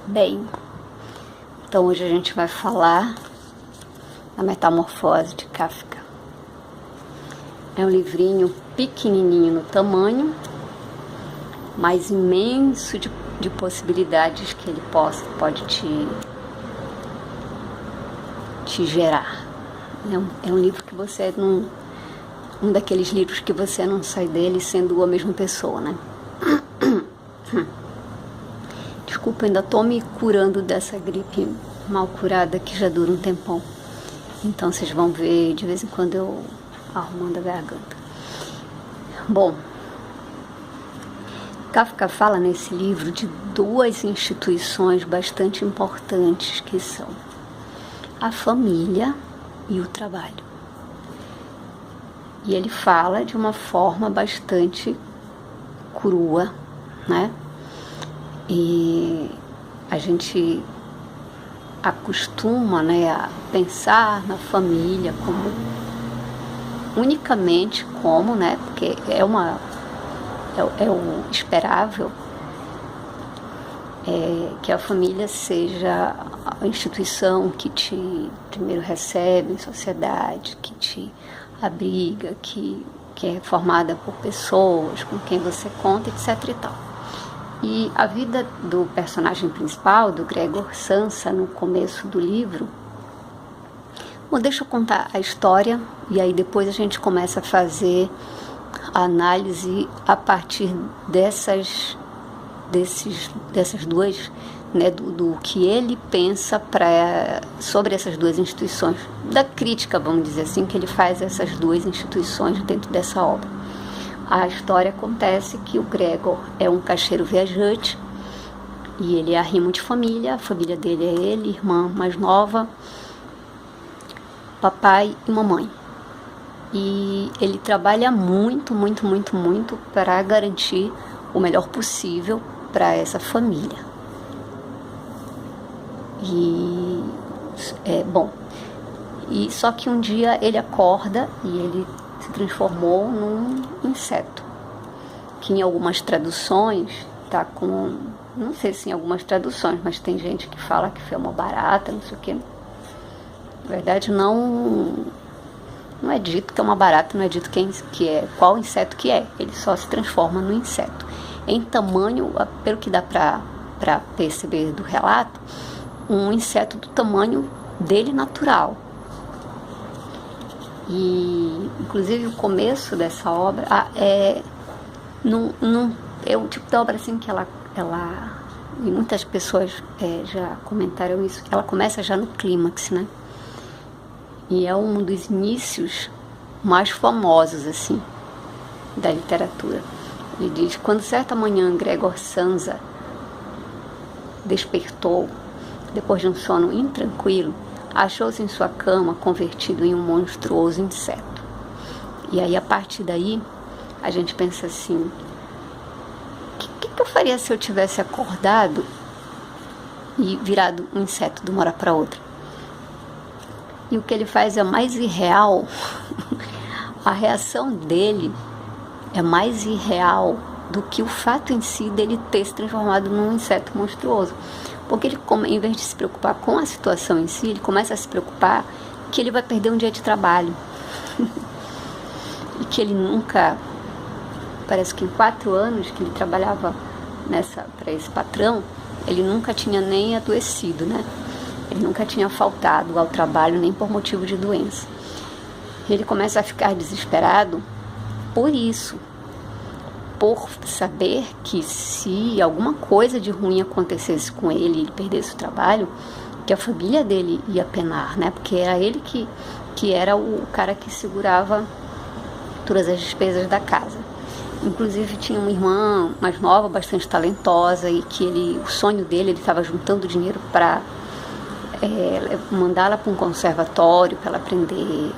Bem, então hoje a gente vai falar da Metamorfose de Kafka. É um livrinho pequenininho no tamanho, mas imenso de possibilidades que ele pode te gerar. É um livro que você não... Um daqueles livros que você não sai dele sendo a mesma pessoa, né? Desculpa, ainda tô me curando dessa gripe mal curada que já dura um tempão. Então vocês vão ver de vez em quando eu arrumando a garganta. Bom, Kafka fala nesse livro de duas instituições bastante importantes, que são a família e o trabalho. E ele fala de uma forma bastante crua, né? E a gente acostuma, né, a pensar na família unicamente como, né, porque é o esperável, que a família seja a instituição que te primeiro recebe em sociedade, que te abriga, que é formada por pessoas com quem você conta, etc e tal. E a vida do personagem principal, do Gregor Samsa, no começo do livro... Bom, deixa eu contar a história e aí depois a gente começa a fazer a análise a partir dessas duas, né, do que ele pensa sobre essas duas instituições, da crítica, vamos dizer assim, que ele faz a essas duas instituições dentro dessa obra. A história acontece que o Gregor é um caixeiro viajante e ele é arrimo de família. A família dele é ele, irmã mais nova, papai e mamãe. E ele trabalha muito para garantir o melhor possível para essa família. E só que um dia ele acorda e ele se transformou num inseto, que em algumas traduções tá com, não sei se em algumas traduções, mas tem gente que fala que foi uma barata, não sei o que. Na verdade não é dito que é uma barata, não é dito que é qual inseto que é, ele só se transforma no inseto. Em tamanho, pelo que dá para perceber do relato, um inseto do tamanho dele natural. E inclusive o começo dessa obra é o tipo de obra assim que ela e muitas pessoas já comentaram isso, ela começa já no clímax, né? E é um dos inícios mais famosos assim da literatura. Ele diz: quando certa manhã Gregor Samsa despertou depois de um sono intranquilo, achou-se em sua cama convertido em um monstruoso inseto. E aí, a partir daí, a gente pensa assim: o que eu faria se eu tivesse acordado e virado um inseto de uma hora para outra? E o que ele faz é mais irreal. A reação dele é mais irreal do que o fato em si dele ter se transformado num inseto monstruoso. Porque ele, em vez de se preocupar com a situação em si, ele começa a se preocupar que ele vai perder um dia de trabalho. E que ele nunca... Parece que em 4 anos que ele trabalhava para esse patrão, ele nunca tinha nem adoecido, né? Ele nunca tinha faltado ao trabalho nem por motivo de doença. Ele começa a ficar desesperado por isso. Por saber que se alguma coisa de ruim acontecesse com ele, ele perdesse o trabalho, que a família dele ia penar, né? Porque era ele que era o cara que segurava todas as despesas da casa. Inclusive tinha uma irmã mais nova, bastante talentosa, e que o sonho dele, ele estava juntando dinheiro para mandá-la para um conservatório, para ela aprender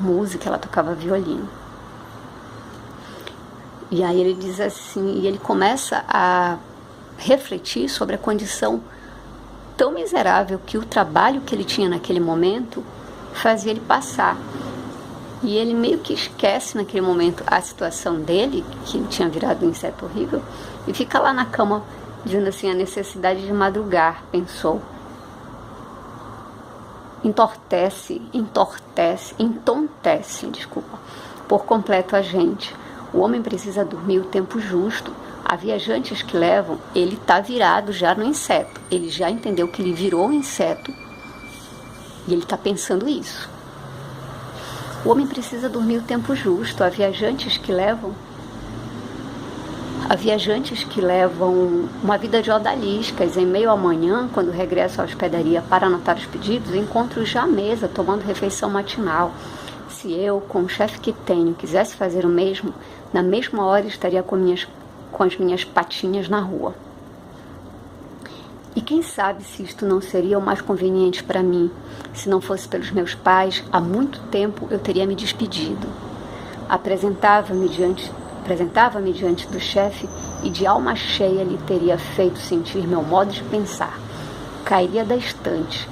música, ela tocava violino. E aí ele diz assim, e ele começa a refletir sobre a condição tão miserável que o trabalho que ele tinha naquele momento fazia ele passar. E ele meio que esquece naquele momento a situação dele, que ele tinha virado um inseto horrível, e fica lá na cama dizendo assim: a necessidade de madrugar, pensou, entontece, por completo a gente. O homem precisa dormir o tempo justo. Há viajantes que levam, ele está virado já no inseto. Ele já entendeu que ele virou um inseto e ele está pensando isso. O homem precisa dormir o tempo justo. Há viajantes que levam uma vida de odaliscas. Em meio à manhã, quando regresso à hospedaria para anotar os pedidos, encontro já à mesa, tomando refeição matinal. Se eu, com o chefe que tenho, quisesse fazer o mesmo, na mesma hora estaria com as minhas patinhas na rua. E quem sabe se isto não seria o mais conveniente para mim? Se não fosse pelos meus pais, há muito tempo eu teria me despedido. Apresentava-me diante do chefe e de alma cheia lhe teria feito sentir meu modo de pensar. Cairia da estante.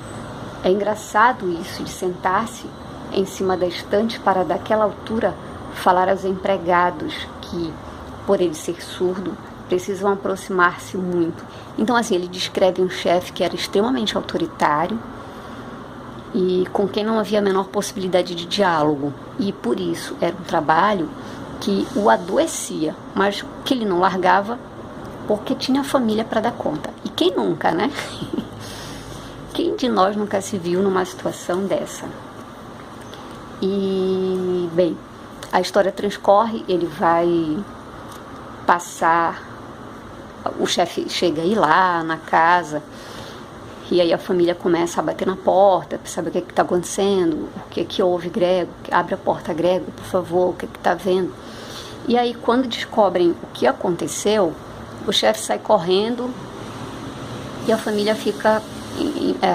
É engraçado isso de sentar-se em cima da estante para, daquela altura, falar aos empregados que, por ele ser surdo, precisam aproximar-se muito. Então, assim, ele descreve um chefe que era extremamente autoritário e com quem não havia a menor possibilidade de diálogo. E, por isso, era um trabalho que o adoecia, mas que ele não largava porque tinha família para dar conta. E quem nunca, né? Quem de nós nunca se viu numa situação dessa? E, bem, a história transcorre, ele vai passar, o chefe chega aí lá na casa, e aí a família começa a bater na porta, sabe o que está acontecendo, o que houve, Grego, abre a porta, Grego, por favor, o que está vendo? E aí, quando descobrem o que aconteceu, o chefe sai correndo e a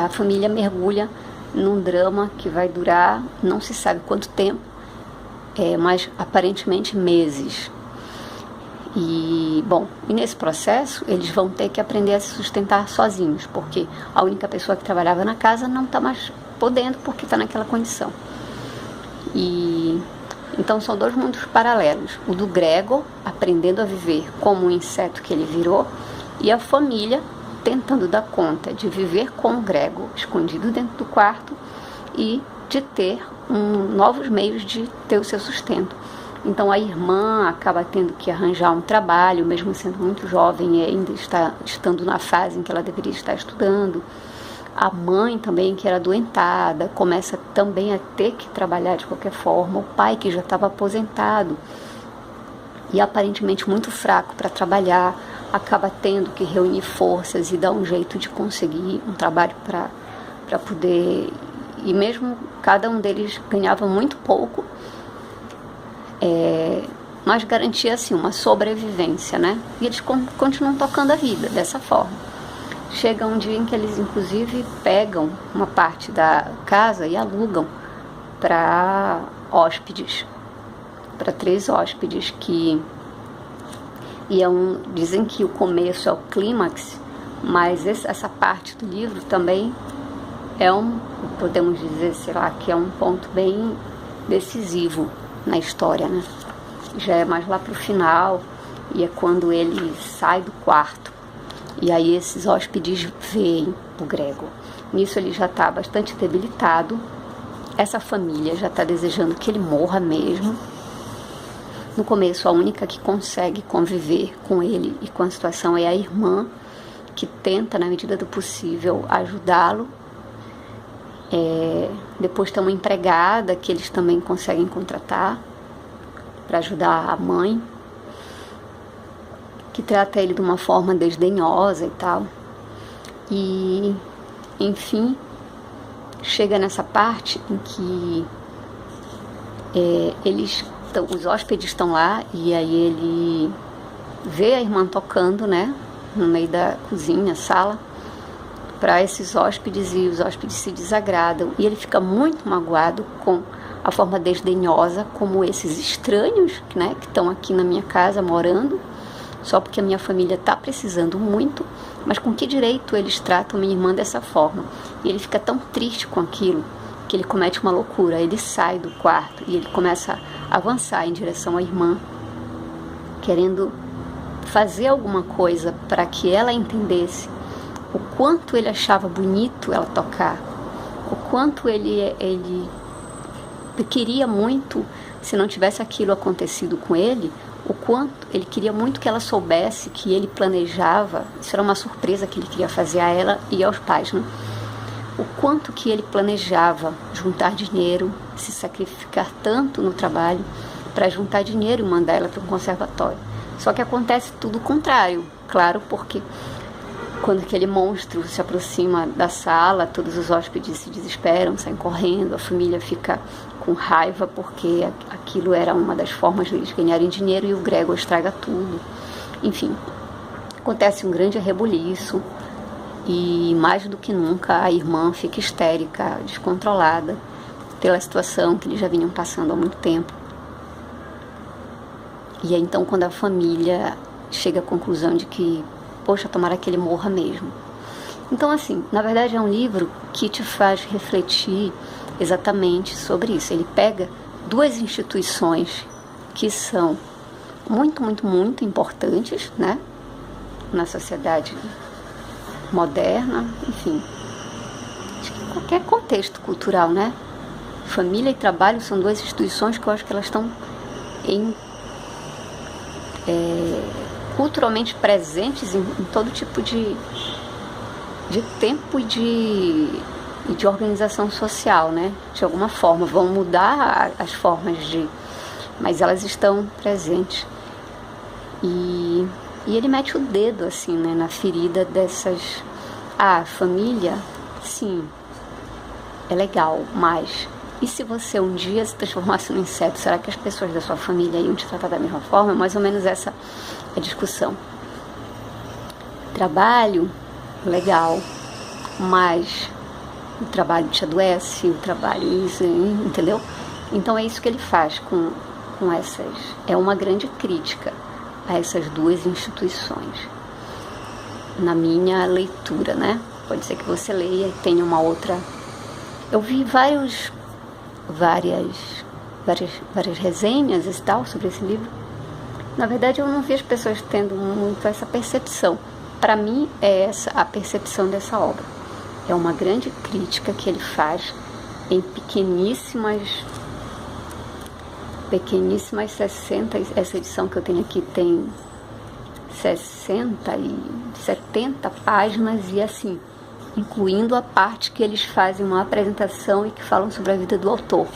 família mergulha num drama que vai durar, não se sabe quanto tempo, mas aparentemente meses. E, bom, e nesse processo eles vão ter que aprender a se sustentar sozinhos, porque a única pessoa que trabalhava na casa não está mais podendo porque está naquela condição. E então são dois mundos paralelos, o do Grego aprendendo a viver como um inseto que ele virou, e a família tentando dar conta de viver com o Grego escondido dentro do quarto e de ter novos meios de ter o seu sustento. Então a irmã acaba tendo que arranjar um trabalho, mesmo sendo muito jovem e ainda estando na fase em que ela deveria estar estudando. A mãe também, que era adoentada, começa também a ter que trabalhar de qualquer forma. O pai, que já estava aposentado e aparentemente muito fraco para trabalhar, acaba tendo que reunir forças e dar um jeito de conseguir um trabalho para poder... E mesmo cada um deles ganhava muito pouco, mas garantia assim uma sobrevivência, né? E eles continuam tocando a vida dessa forma. Chega um dia em que eles inclusive pegam uma parte da casa e alugam para hóspedes, para 3 hóspedes que dizem que o começo é o clímax, mas essa parte do livro também podemos dizer, sei lá, que é um ponto bem decisivo na história, né? Já é mais lá pro final, e é quando ele sai do quarto, e aí esses hóspedes veem o Grego. Nisso ele já está bastante debilitado, essa família já está desejando que ele morra mesmo. No começo, a única que consegue conviver com ele e com a situação é a irmã, que tenta, na medida do possível, ajudá-lo. Depois tem uma empregada que eles também conseguem contratar para ajudar a mãe, que trata ele de uma forma desdenhosa e tal. E, enfim, chega nessa parte em que os hóspedes estão lá, e aí ele vê a irmã tocando, né, no meio da cozinha, sala, para esses hóspedes, e os hóspedes se desagradam, e ele fica muito magoado com a forma desdenhosa como esses estranhos, né, que estão aqui na minha casa morando, só porque a minha família está precisando muito, mas com que direito eles tratam minha irmã dessa forma? E ele fica tão triste com aquilo que ele comete uma loucura. Ele sai do quarto e ele começa a avançar em direção à irmã, querendo fazer alguma coisa para que ela entendesse o quanto ele achava bonito ela tocar, o quanto ele queria muito, se não tivesse aquilo acontecido com ele, o quanto ele queria muito que ela soubesse que ele planejava, isso era uma surpresa que ele queria fazer a ela e aos pais, né? O quanto que ele planejava juntar dinheiro, se sacrificar tanto no trabalho para juntar dinheiro e mandar ela para um conservatório. Só que acontece tudo o contrário, claro, porque quando aquele monstro se aproxima da sala, todos os hóspedes se desesperam, saem correndo, a família fica com raiva porque aquilo era uma das formas de eles ganharem dinheiro e o Gregor estraga tudo. Enfim, acontece um grande rebuliço e mais do que nunca a irmã fica histérica, descontrolada pela situação que eles já vinham passando há muito tempo. E é então quando a família chega à conclusão de que, poxa, tomara que ele morra mesmo. Então, assim, na verdade é um livro que te faz refletir exatamente sobre isso. Ele pega duas instituições que são muito, muito, muito importantes, né, na sociedade moderna, enfim, acho que em qualquer contexto cultural, né? Família e trabalho são duas instituições que eu acho que elas estão culturalmente presentes em todo tipo de tempo e de organização social, né? De alguma forma, vão mudar as formas mas elas estão presentes. E ele mete o dedo, assim, né, na ferida dessas... Ah, família, sim, é legal, mas... E se você um dia se transformasse num inseto, será que as pessoas da sua família iam te tratar da mesma forma? Mais ou menos essa é a discussão. Trabalho, legal, mas o trabalho te adoece, o trabalho isso, entendeu? Então é isso que ele faz com essas... É uma grande crítica a essas duas instituições. Na minha leitura, né? Pode ser que você leia e tenha uma outra... Eu vi várias resenhas e tal sobre esse livro. Na verdade, eu não vi as pessoas tendo muito essa percepção. Para mim, é essa a percepção dessa obra. É uma grande crítica que ele faz em pequeníssimas 60, essa edição que eu tenho aqui tem 60 e 70 páginas e assim, incluindo a parte que eles fazem uma apresentação e que falam sobre a vida do autor.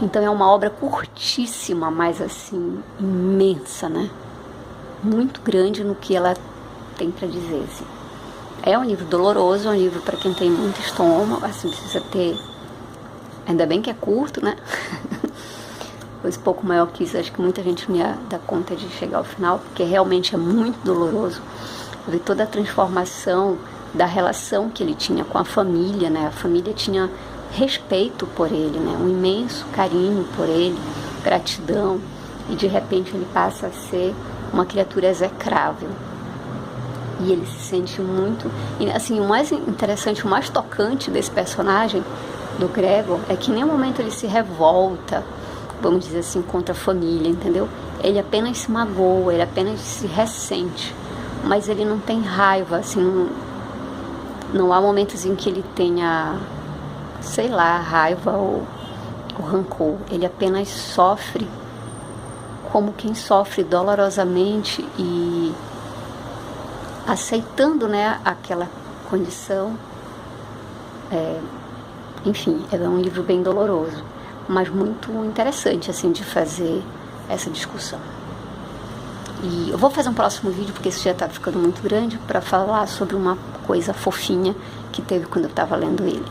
Então é uma obra curtíssima, mas assim, imensa, né? Muito grande no que ela tem para dizer, assim. É um livro doloroso, é um livro para quem tem muito estômago, assim, precisa ter... Ainda bem que é curto, né? Pois pouco maior que isso, acho que muita gente não ia dar conta de chegar ao final, porque realmente é muito doloroso. Ver toda a transformação da relação que ele tinha com a família, né? A família tinha respeito por ele, né? Um imenso carinho por ele, gratidão, e de repente ele passa a ser uma criatura execrável. E ele se sente muito... E, assim, o mais interessante, o mais tocante desse personagem, do Gregor, é que em nenhum momento ele se revolta, vamos dizer assim, contra a família, entendeu? Ele apenas se magoa, ele apenas se ressente, mas ele não tem raiva, assim, não há momentos em que ele tenha, sei lá, raiva ou rancor. Ele apenas sofre como quem sofre dolorosamente e aceitando, né, aquela condição. Enfim, é um livro bem doloroso, mas muito interessante, assim, de fazer essa discussão. E eu vou fazer um próximo vídeo, porque isso já está ficando muito grande, para falar sobre uma coisa fofinha que teve quando eu estava lendo ele.